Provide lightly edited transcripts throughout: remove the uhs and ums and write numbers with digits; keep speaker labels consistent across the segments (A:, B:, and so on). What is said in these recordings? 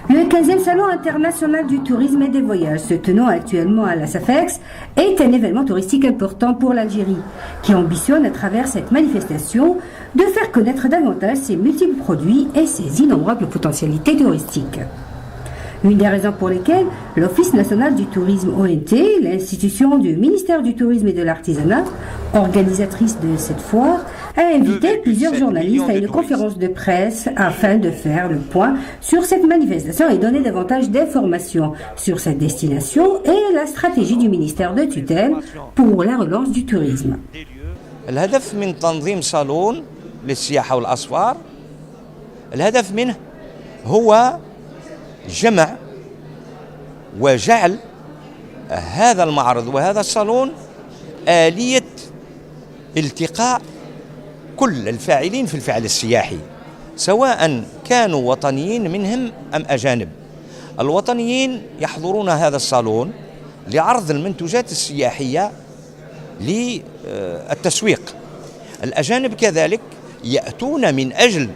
A: Le 15e Salon international du tourisme et des voyages, se tenant actuellement à la SAFEX, est un événement touristique important pour l'Algérie, qui ambitionne à travers cette manifestation de faire connaître davantage ses multiples produits et ses innombrables potentialités touristiques. Une des raisons pour lesquelles l'Office national du tourisme ONT, l'institution du ministère du tourisme et de l'artisanat, organisatrice de cette foire, a invité plusieurs journalistes à une conférence de presse afin de faire le point sur cette manifestation et donner davantage d'informations sur cette destination et la stratégie du ministère de tutelle pour la relance du tourisme.
B: الهدف من تنظيم صالون للسياحة والأسفار الهدف منه هو جمع وجعل هذا المعرض وهذا الصالون آلية التقاء كل الفاعلين في الفعل السياحي سواء كانوا وطنيين منهم أم أجانب. الوطنيين يحضرون هذا الصالون لعرض المنتوجات السياحية للتسويق. الأجانب كذلك يأتون من أجل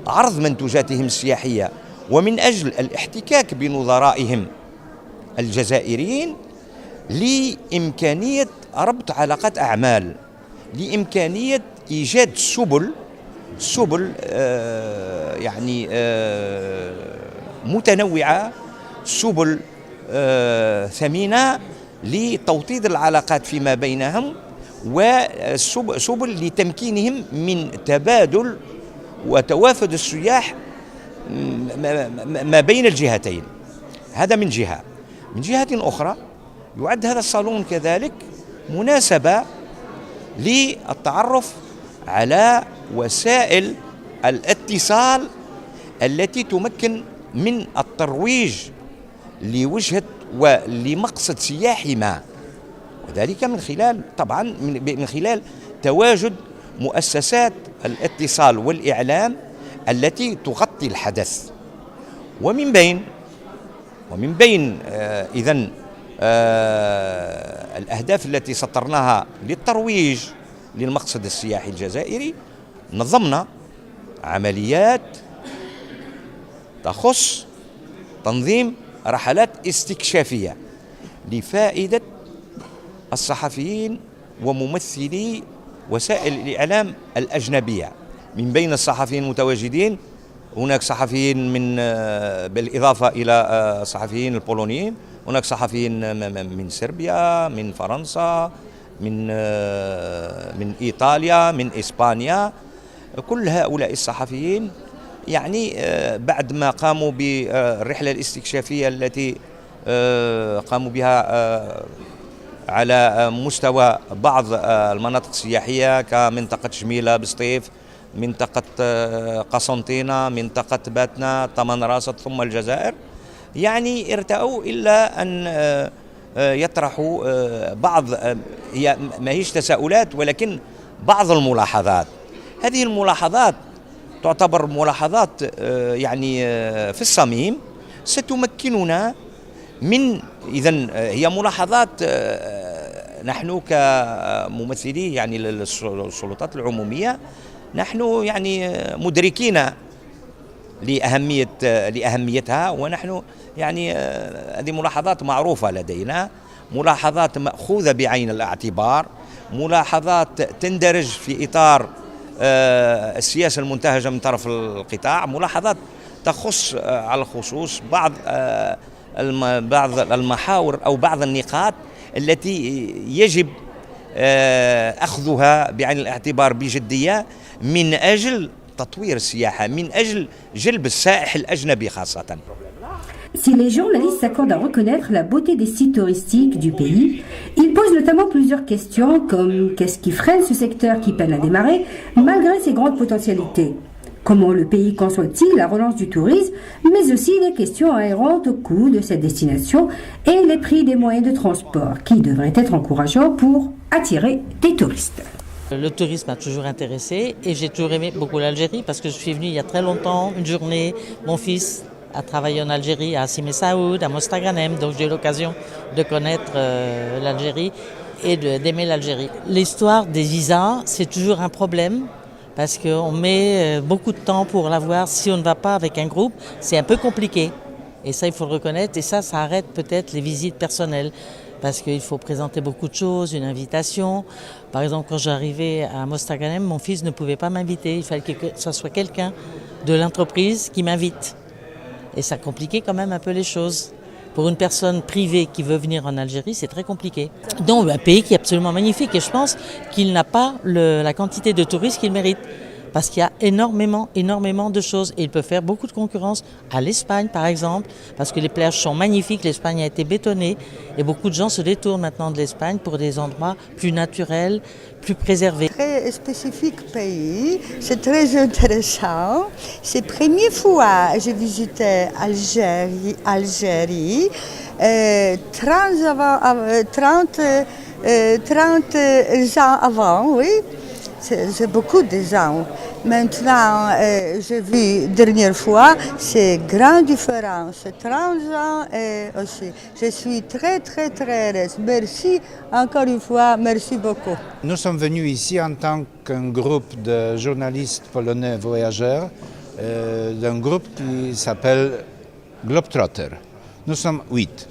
B: عرض منتوجاتهم السياحية ومن أجل الاحتكاك بنظرائهم الجزائريين لإمكانية ربط علاقات أعمال، لإمكانية إيجاد سبل يعني متنوعة، سبل ثمينة لتوطيد العلاقات فيما بينهم وسبل لتمكينهم من تبادل وتوافد السياح ما بين الجهتين. هذا من جهة. من جهة أخرى يعد هذا الصالون كذلك مناسبة للتعرف على وسائل الاتصال التي تمكن من الترويج لوجهة ولمقصد سياحي ما، وذلك من خلال طبعا من خلال تواجد مؤسسات الاتصال والإعلام التي تغطي الحدث. ومن بين إذن الأهداف التي سطرناها للترويج للمقصد السياحي الجزائري، نظمنا عمليات تخص تنظيم رحلات استكشافية لفائدة الصحفيين وممثلي وسائل الإعلام الأجنبية. من بين الصحفيين المتواجدين هناك صحفيين بالإضافة إلى الصحفيين البولونيين، هناك صحفيين من صربيا، من فرنسا، من إيطاليا، من إسبانيا. كل هؤلاء الصحفيين يعني بعد ما قاموا بالرحلة الاستكشافية التي قاموا بها على مستوى بعض المناطق السياحية كمنطقة جميلة بسطيف، منطقة قسنطينة، منطقة باتنا، طمنراست، ثم الجزائر، يعني ارتأوا إلا أن يطرحوا بعض، هي ما هيش تساؤلات ولكن بعض الملاحظات. هذه الملاحظات تعتبر ملاحظات يعني في الصميم ستمكننا من إذن هي ملاحظات نحن كممثلي يعني السلطات العمومية نحن يعني مدركين لأهميتها، ونحن يعني هذه ملاحظات معروفة لدينا، ملاحظات مأخوذة بعين الاعتبار، ملاحظات تندرج في إطار السياسة المنتهجة من طرف القطاع، ملاحظات تخص على الخصوص بعض المحاور أو بعض النقاط التي يجب أخذها بعين الاعتبار بجدية من أجل تطوير السياحة، من أجل جلب السائح الأجنبي خاصة.
A: Si les journalistes s'accordent à reconnaître la beauté des sites touristiques du pays, ils posent notamment plusieurs questions comme qu'est-ce qui freine ce secteur qui peine à démarrer malgré ses grandes potentialités? Comment le pays conçoit-il la relance du tourisme, mais aussi des questions inhérentes au coût de cette destination et les prix des moyens de transport qui devraient être encourageants pour attirer des touristes.
C: Le tourisme m'a toujours intéressé et j'ai toujours aimé beaucoup l'Algérie parce que je suis venu il y a très longtemps, une journée, mon fils a travaillé en Algérie, à Sime Saoud, à Mostaganem, donc j'ai eu l'occasion de connaître l'Algérie et d'aimer l'Algérie. L'histoire des visas, c'est toujours un problème parce qu'on met beaucoup de temps pour l'avoir. Si on ne va pas avec un groupe, c'est un peu compliqué. Et ça, il faut le reconnaître. Et ça arrête peut-être les visites personnelles. Parce qu'il faut présenter beaucoup de choses, une invitation. Par exemple, quand j'arrivais à Mostaganem, mon fils ne pouvait pas m'inviter. Il fallait que ce soit quelqu'un de l'entreprise qui m'invite. Et ça compliquait quand même un peu les choses. Pour une personne privée qui veut venir en Algérie, c'est très compliqué. Donc un pays qui est absolument magnifique et je pense qu'il n'a pas la quantité de touristes qu'il mérite. Parce qu'il y a énormément de choses et il peut faire beaucoup de concurrence à l'Espagne par exemple, parce que les plages sont magnifiques, l'Espagne a été bétonnée et beaucoup de gens se détournent maintenant de l'Espagne pour des endroits plus naturels, plus préservés.
D: Très spécifique pays, c'est très intéressant. C'est la première fois que j'ai visité Algérie, 30 ans avant, oui. C'est beaucoup de ans. Maintenant, j'ai vu dernière fois, c'est grande différence. 30 ans aussi. Je suis très heureuse. Merci encore une fois, merci beaucoup.
E: Nous sommes venus ici en tant qu'un groupe de journalistes polonais voyageurs, d'un groupe qui s'appelle Globetrotter. Nous sommes 8.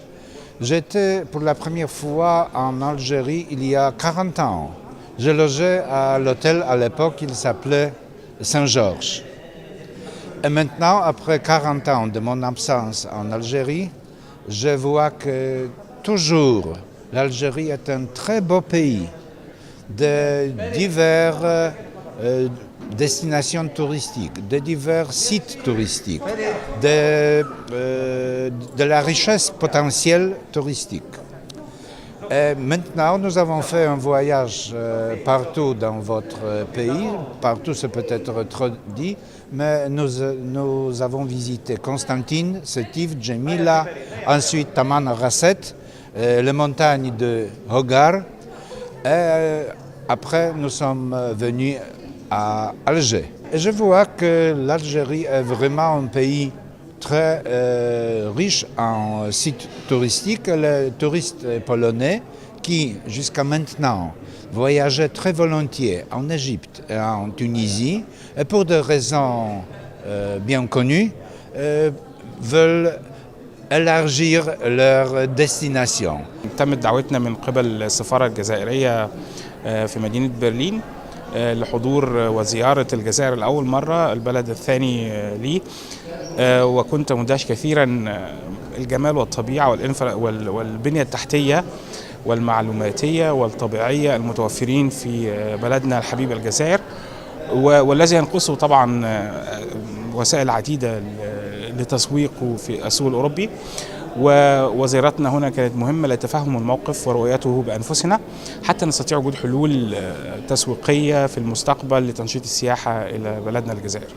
E: J'étais pour la première fois en Algérie il y a 40 ans. Je logeais à l'hôtel à l'époque, il s'appelait Saint-Georges. Et maintenant, après 40 ans de mon absence en Algérie, je vois que toujours l'Algérie est un très beau pays de diverses destinations touristiques, de divers sites touristiques, de la richesse potentielle touristique. Et maintenant, nous avons fait un voyage partout dans votre pays, partout c'est peut-être trop dit, mais nous avons visité Constantine, Sétif, Djemila, ensuite Taman Rasset, les montagnes de Hogar, et après nous sommes venus à Alger. Et je vois que l'Algérie est vraiment un pays très riche en sites touristiques. Les touristes polonais qui, jusqu'à maintenant, voyageaient très volontiers en Égypte et en Tunisie, et pour des raisons bien connues, veulent élargir leur destination.
F: تمت دعوتنا من قبل السفارة الجزائرية في مدينة برلين لحضور وزيارة الجزائر لأول مرة، البلد الثاني لي، وكنت مندهش كثيرا الجمال والطبيعة والبنية التحتية والمعلوماتية والطبيعية المتوفرين في بلدنا الحبيب الجزائر، والذي ينقصه طبعا وسائل عديدة لتسويقه في السوق الأوروبي. وزيارتنا هنا كانت مهمة لتفهم الموقف ورؤيته بأنفسنا حتى نستطيع وجود حلول تسويقية في المستقبل لتنشيط السياحة إلى بلدنا الجزائر.